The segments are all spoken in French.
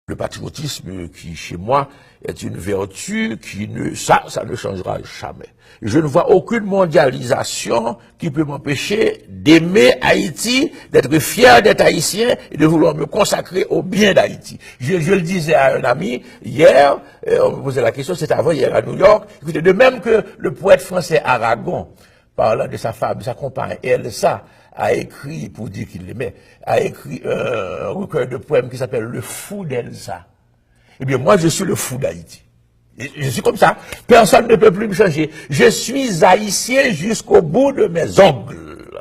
Le patriotisme qui, chez moi, est une vertu qui ça ne changera jamais. Je ne vois aucune mondialisation qui peut m'empêcher d'aimer Haïti, d'être fier d'être haïtien et de vouloir me consacrer au bien d'Haïti. Je le disais à un ami hier, on me posait la question, c'était avant hier à New York, écoutez, de même que le poète français Aragon, parlant de sa femme, de sa compagne Elsa, a écrit, pour dire qu'il l'aimait, a écrit un recueil de poèmes qui s'appelle Le Fou d'Elsa. Eh bien, moi, je suis le fou d'Haïti. Je suis comme ça. Personne ne peut plus me changer. Je suis haïtien jusqu'au bout de mes ongles.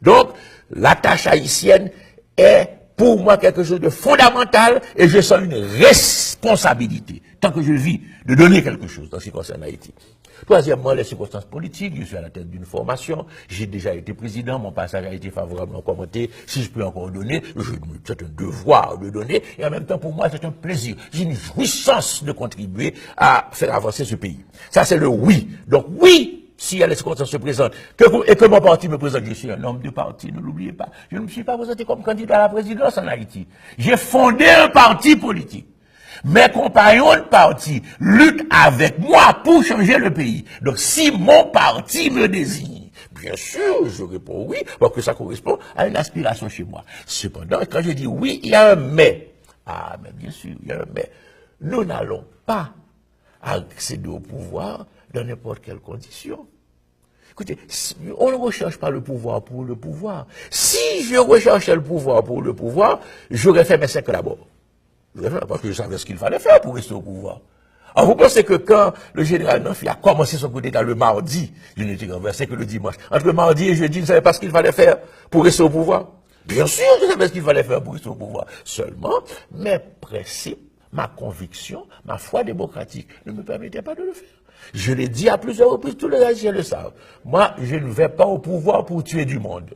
Donc, la tâche haïtienne est pour moi quelque chose de fondamental et je sens une responsabilité, tant que je vis, de donner quelque chose dans ce qui concerne Haïti. Troisièmement, les circonstances politiques. Je suis à la tête d'une formation. J'ai déjà été président. Mon passage a été favorablement commenté. Si je peux encore donner, c'est un devoir de donner. Et en même temps, pour moi, c'est un plaisir. J'ai une jouissance de contribuer à faire avancer ce pays. Ça, c'est le oui. Donc, oui, si les circonstances se présentent, et que mon parti me présente, je suis un homme de parti, ne l'oubliez pas. Je ne me suis pas présenté comme candidat à la présidence en Haïti. J'ai fondé un parti politique. Mes compagnons de parti luttent avec moi pour changer le pays. Donc, si mon parti me désigne, bien sûr, je réponds oui, parce que ça correspond à une aspiration chez moi. Cependant, quand je dis oui, il y a un mais. Ah, mais bien sûr, il y a un mais. Nous n'allons pas accéder au pouvoir dans n'importe quelle condition. Écoutez, on ne recherche pas le pouvoir pour le pouvoir. Si je recherchais le pouvoir pour le pouvoir, j'aurais fait mes 5 ans d'abord. Parce que je savais ce qu'il fallait faire pour rester au pouvoir. Alors vous pensez que quand le général Nafi a commencé son coup d'État le mardi, je n'étais renversé que le dimanche, entre mardi et jeudi, je ne savais pas ce qu'il fallait faire pour rester au pouvoir. Bien sûr, je savais ce qu'il fallait faire pour rester au pouvoir. Seulement, mes principes, ma conviction, ma foi démocratique ne me permettaient pas de le faire. Je l'ai dit à plusieurs reprises, tous les Haïtiens le savent. Moi, je ne vais pas au pouvoir pour tuer du monde.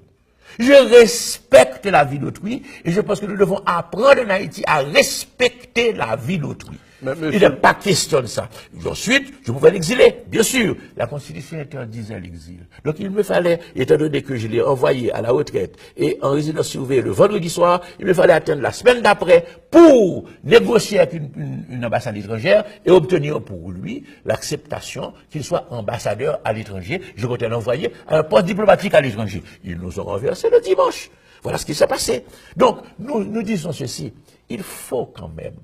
Je respecte la vie d'autrui et je pense que nous devons apprendre en Haïti à respecter la vie d'autrui. Il n'est pas question de ça. Ensuite, je pouvais l'exiler, bien sûr. La Constitution interdisait l'exil. Donc il me fallait, étant donné que je l'ai envoyé à la retraite et en résidence surveillée le vendredi soir, il me fallait attendre la semaine d'après pour négocier avec une ambassade étrangère et obtenir pour lui l'acceptation qu'il soit ambassadeur à l'étranger. Je comptais l'envoyer à un poste diplomatique à l'étranger. Ils nous ont renversé le dimanche. Voilà ce qui s'est passé. Donc, nous disons ceci. Il faut quand même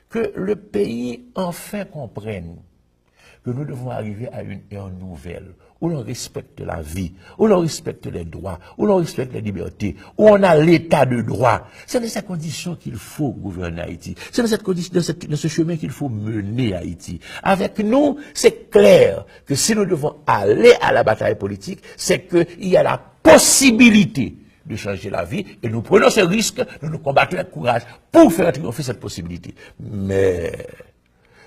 que le pays enfin comprenne que nous devons arriver à une ère nouvelle, où l'on respecte la vie, où l'on respecte les droits, où l'on respecte les libertés, où on a l'état de droit. C'est dans cette condition qu'il faut gouverner Haïti. C'est dans cette condition, dans ce chemin qu'il faut mener Haïti. Avec nous, c'est clair que si nous devons aller à la bataille politique, c'est qu'il y a la possibilité de changer la vie, et nous prenons ce risque, nous nous combattons avec courage pour faire triompher cette possibilité. Mais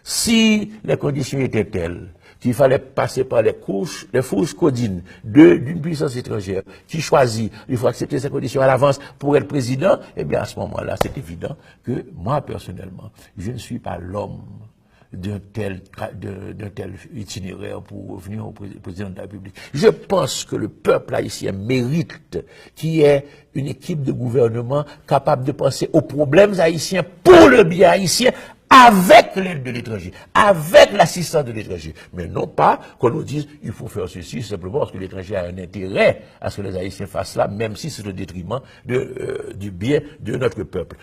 si les conditions étaient telles qu'il fallait passer par les fourches codines d'une puissance étrangère qui choisit, il faut accepter ces conditions à l'avance pour être président, eh bien à ce moment-là, c'est évident que moi, personnellement, je ne suis pas l'homme d'un tel itinéraire pour venir au président de la République. Je pense que le peuple haïtien mérite qu'il y ait une équipe de gouvernement capable de penser aux problèmes haïtiens pour le bien haïtien, avec l'aide de l'étranger, avec l'assistance de l'étranger. Mais non pas qu'on nous dise, il faut faire ceci simplement parce que l'étranger a un intérêt à ce que les Haïtiens fassent cela, même si c'est au détriment du bien de notre peuple.